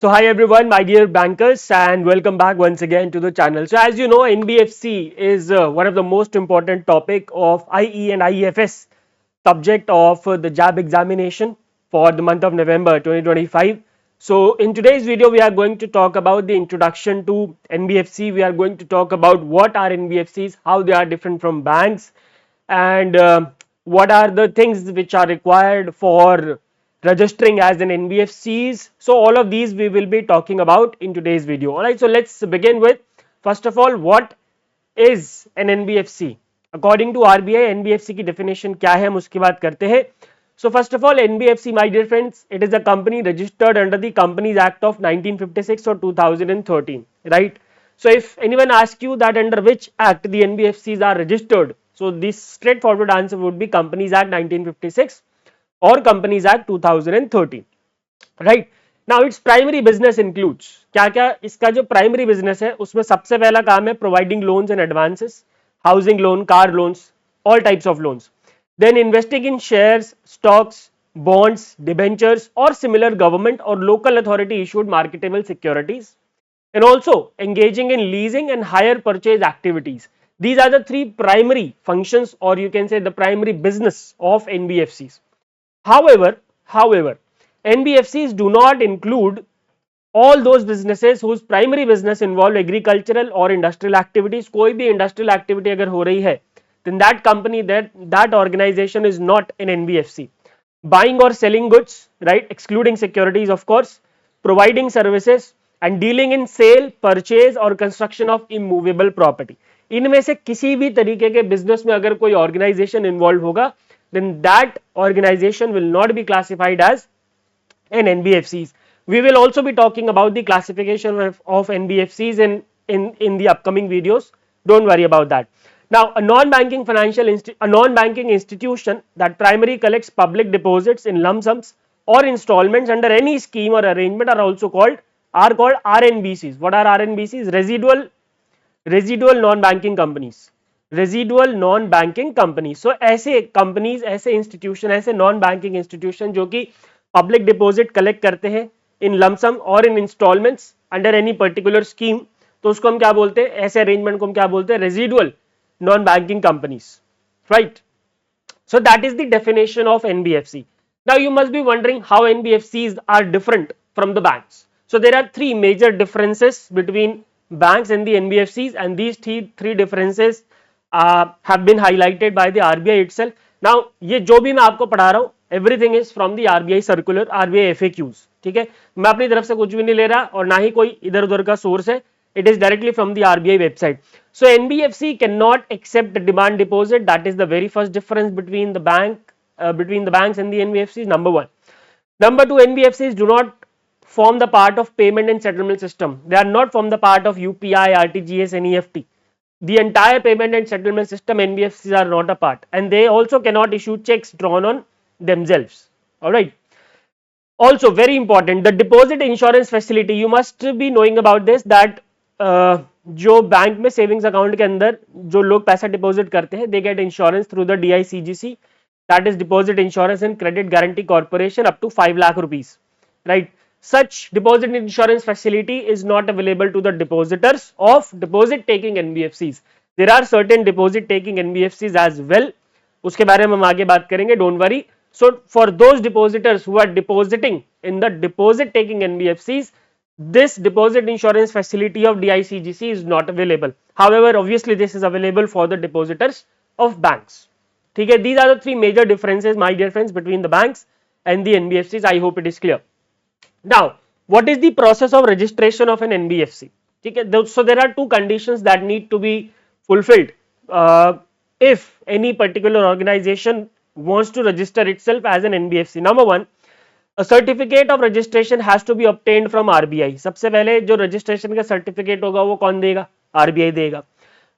So hi everyone, my dear bankers, and welcome back once again to the channel. So as you know, NBFC is one of the most important topic of IE and IEFS subject of the JAB examination for the month of November 2025. So in today's video, we are going to talk about the introduction to NBFC. We are going to talk about what are NBFCs, how they are different from banks, and what are the things which are required for registering as an NBFCs. So all of these we will be talking about in today's video. Alright, so let's begin with first of all what is an NBFC. According to RBI NBFC की definition क्या है हम उसकी बात करते हैं. So first of all, NBFC, my dear friends, it is a company registered under the Companies Act of 1956 or 2013, right? So if anyone asks you that under which act the NBFCs are registered, so this straightforward answer would be Companies Act 1956 or Companies Act 2013, right? Now its primary business includes, क्या क्या इसका जो primary business है उसमें सबसे पहला काम है providing loans and advances, housing loan, car loans, all types of loans. Then investing in shares, stocks, bonds, debentures or similar government or local authority issued marketable securities, and also engaging in leasing and hire purchase activities. These are the three primary functions, or you can say the primary business of NBFCs. However, NBFCs do not include all those businesses whose primary business involve agricultural or industrial activities. कोई भी industrial activity अगर हो रही है, then that company, that organization is not an NBFC. Buying or selling goods, right, excluding securities of course, providing services and dealing in sale, purchase और construction of immovable property. इनमें से किसी भी तरीके के बिजनेस में अगर कोई ऑर्गेनाइजेशन इन्वॉल्व होगा, then that organization will not be classified as an NBFCs. We will also be talking about the classification of NBFCs in the upcoming videos. Don't worry about that. Now, a non-banking institution that primarily collects public deposits in lump sums or installments under any scheme or arrangement are called RNBCs. What are RNBCs? Residual non-banking companies. Residual non banking company. So ऐसे companies, ऐसे institution, ऐसे non banking institution जो कि public deposit collect करते हैं in lump sum और in instalments under any particular scheme, तो उसको हम क्या बोलते हैं, ऐसे अरेंजमेंट को हम क्या बोलते हैं, residual non banking companies, right? So that is the definition of NBFC. Now you must be wondering how NBFCs are different from the banks. So there are three major differences between banks and the NBFCs, and these three differences have been highlighted by the RBI itself. Now ये जो भी मैं आपको पढ़ा रहा हूँ, everything is from the RBI circular, RBI FAQs. ठीक है, मैं अपनी तरफ से कुछ भी नहीं ले रहा और ना ही कोई इधर उधर का सोर्स है. It is directly from the RBI website. So NBFC cannot accept demand deposit. That is the very first difference between the banks and the NBFCs. Number one. Number two, NBFCs do not form the part of payment and settlement system. They are not from the part of UPI, RTGS, and EFT. The entire payment and settlement system, NBFCs are not a part, and they also cannot issue checks drawn on themselves. All right. Also very important, the deposit insurance facility, you must be knowing about this, that जो bank में savings account के अंदर जो लोग पैसा deposit करते हैं, they get insurance through the DICGC, that is deposit insurance and credit guarantee corporation, up to 5 lakh rupees, right? Such deposit insurance facility is not available to the depositors of deposit taking NBFCs. There are certain deposit taking NBFCs as well, उसके बारे में हम आगे बात करेंगे, don't worry. So for those depositors who are depositing in the deposit taking NBFCs, this deposit insurance facility of DICGC is not available. However, obviously this is available for the depositors of banks. ठीक है, these are the three major differences, my dear friends, between the banks and the NBFCs. I hope it is clear. Now, what is the process of registration of an NBFC? ठीक है, so there are two conditions that need to be fulfilled if any particular organization wants to register itself as an NBFC. Number one, a certificate of registration has to be obtained from RBI. सबसे पहले जो registration का certificate होगा वो कौन देगा? RBI देगा.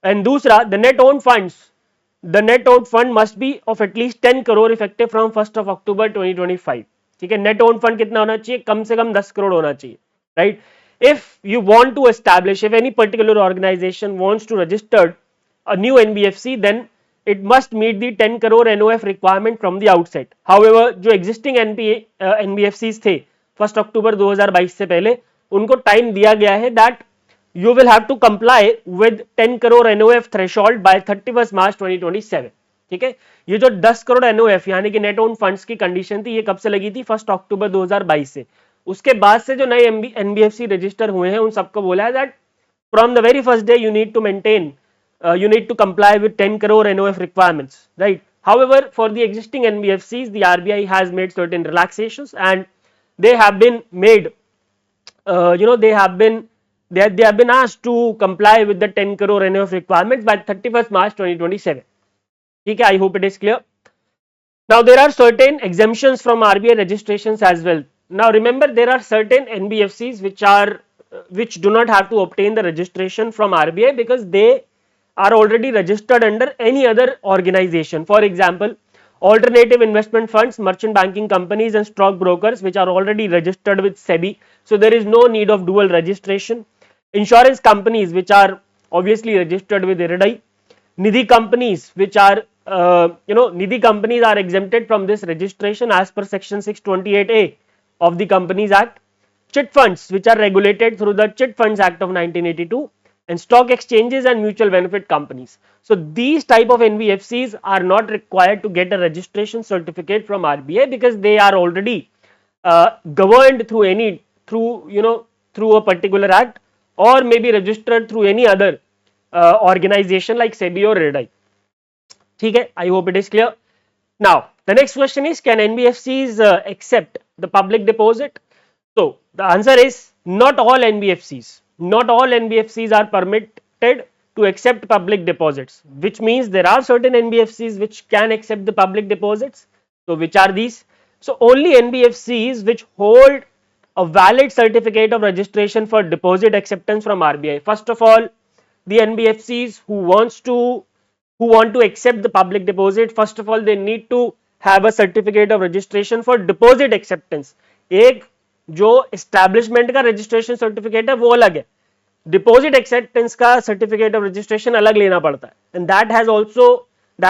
And दूसरा, the net owned fund must be of at least 10 crore effective from 1st of October 2025. ठीक है, net owned fund कितना होना चाहिए? कम से कम 10 करोड़ होना चाहिए, right? If you want to establish, if any particular organization wants to register a new NBFC, then it must meet the 10 crore NOF requirement from the outset. However, जो existing NBFCs थे 1 अक्टूबर 2022 से पहले, उनको टाइम दिया गया है that you will have to comply with 10 crore NOF threshold by 31st March 2027. ठीक है, ये जो 10 करोड़ NOF यानी कि नेट ओन फंड्स की कंडीशन थी, ये कब से लगी थी? 1 अक्टूबर 2022 से। उसके बाद से जो नए NBFC रजिस्टर हुए हैं उन सबको बोला है that from the very first day you need to maintain you need to comply with 10 crore NOF requirements, right? However, for the existing NBFCs, the RBI has made certain relaxations and they have been made, they have been asked to comply with the 10 crore NOF requirements by 31st March 2027. Okay, I hope it is clear. Now there are certain exemptions from RBI registrations as well. Now remember, there are certain NBFCs which do not have to obtain the registration from RBI because they are already registered under any other organization. For example, alternative investment funds, merchant banking companies and stock brokers which are already registered with SEBI, so there is no need of dual registration. Insurance companies which are obviously registered with IRDAI, Nidhi companies which are Nidhi companies are exempted from this registration as per section 628A of the Companies Act. Chit funds which are regulated through the Chit Funds Act of 1982, and stock exchanges and mutual benefit companies. So these type of NBFCs are not required to get a registration certificate from RBI because they are already governed through a particular act, or may be registered through any other organization like SEBI or IRDAI. Okay, I hope it is clear. Now the next question is, can NBFCs accept the public deposit? So the answer is not all NBFCs. Not all NBFCs are permitted to accept public deposits, which means there are certain NBFCs which can accept the public deposits. So which are these? So only NBFCs which hold a valid certificate of registration for deposit acceptance from RBI. First of all, the NBFCs who want to accept the public deposit, first of all they need to have a certificate of registration for deposit acceptance. एक जो establishment का registration certificate है वो अलग है, deposit acceptance का certificate of registration अलग लेना पड़ता है, and that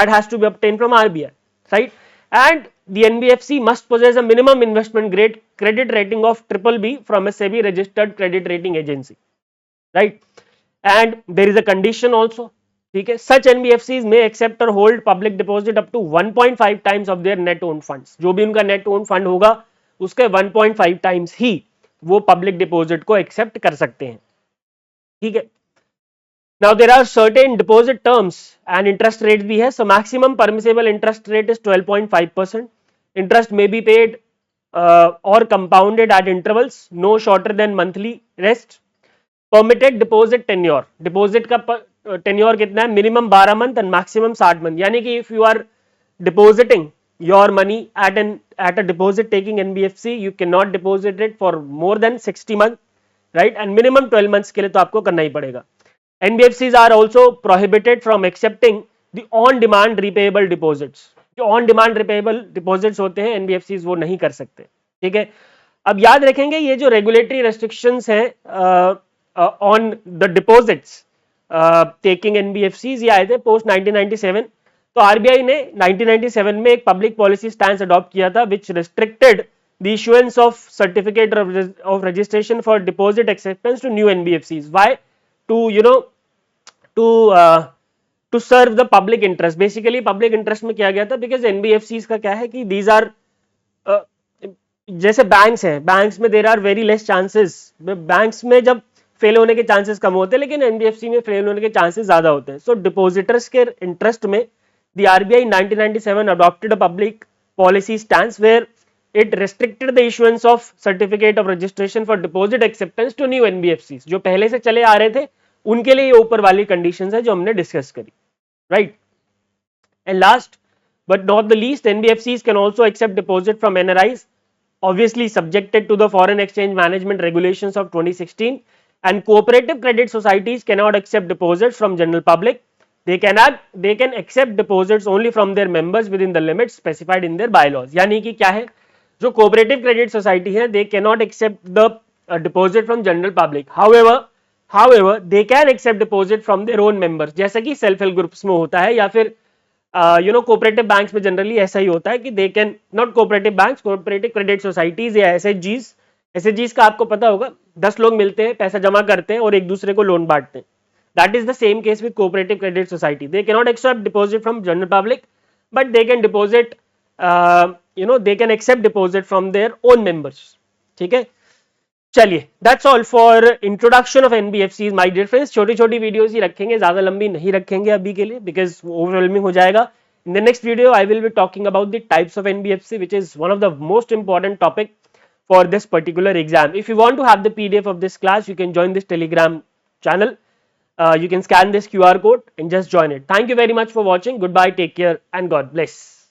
has to be obtained from RBI, right? And the NBFC must possess a minimum investment grade credit rating of BBB from a SEBI registered credit rating agency, right? And there is a condition also. ठीक है, such NBFCs may accept or hold public deposit up to 1.5 times of their net owned funds. जो भी उनका net owned fund होगा उसके 1.5 times ही वो public deposit को accept कर सकते हैं. ठीक है, now there are certain deposit terms and interest rate भी है. So maximum permissible interest rate is 12.5%. Interest में बी पेड और compounded at intervals no shorter than monthly rest. Permitted deposit tenure, deposit का टेन्योर कितना है? Minimum 12 month and maximum 60 month. यानी कि if you are depositing your money at a deposit taking NBFC, you cannot deposit it for more than 60 months, right? And minimum 12 months के लिए तो आपको करना ही पड़ेगा. NBFCs are also prohibited from accepting the on demand repayable deposits. जो on demand repayable deposits होते हैं NBFCs वो नहीं कर सकते. ठीक है, अब याद रखेंगे ये जो रेगुलेटरी रेस्ट्रिक्शंस हैं on the deposits taking NBFCs ये आए थे पोस्ट 1997. तो आरबीआई ने 1997 में एक पब्लिक पॉलिसी स्टैंस अडॉप्ट किया था which restricted the issuance of certificate of registration for deposit acceptance to new NBFCs. Why? To serve the public interest. Basically public interest में किया गया था बिकॉज एनबीएफसीज का क्या है कि दीज आर जैसे बैंक्स हैं, बैंक्स में there are very less chances. Banks में जब फेल होने के चांसेस कम होते हैं लेकिन एनबीएफसी में फेल होने के चांसेस ज्यादा होते हैं. सो डिपॉजिटर्स के इंटरेस्ट में the RBI in 1997 adopted a public policy stance where it restricted the issuance of certificate of registration for deposit acceptance to new NBFCs. जो पहले से चले आ रहे थे उनके लिए ये ऊपर वाली कंडीशंस है जो हमने डिस्कस करी, right? And last but not the least, NBFCs can also accept deposit from NRIs, obviously subjected to the foreign exchange management regulations of 2016, and cooperative credit societies cannot accept deposits from general public. They can accept deposits only from their members within the limits specified in their bylaws. यानी कि क्या है, जो cooperative credit society है they cannot accept the deposit from general public. However, they can accept deposit from their own members, जैसा कि self help groups में होता है या फिर कोऑपरेटिव बैंक्स में जनरली ऐसा ही होता है कि they can, not cooperative banks, cooperative credit societies या एसएचजीज का आपको पता होगा 10 लोग मिलते हैं, पैसा जमा करते हैं और एक दूसरे को लोन बांटते हैं. That is the same case with cooperative credit society. They cannot accept deposit from general public, but they can deposit, they can accept deposit from their own members. ठीक है, चलिए, that's all for introduction of NBFCs, my dear friends. छोटी छोटी videos ही रखेंगे, ज्यादा लंबी नहीं रखेंगे अभी के लिए, because overwhelming हो जाएगा. In the next video, I will be talking about the types of NBFC, which is one of the most important topic for this particular exam. If you want to have the PDF of this class, you can join this Telegram channel. You can scan this QR code and just join it. Thank you very much for watching. Goodbye, take care, and God bless.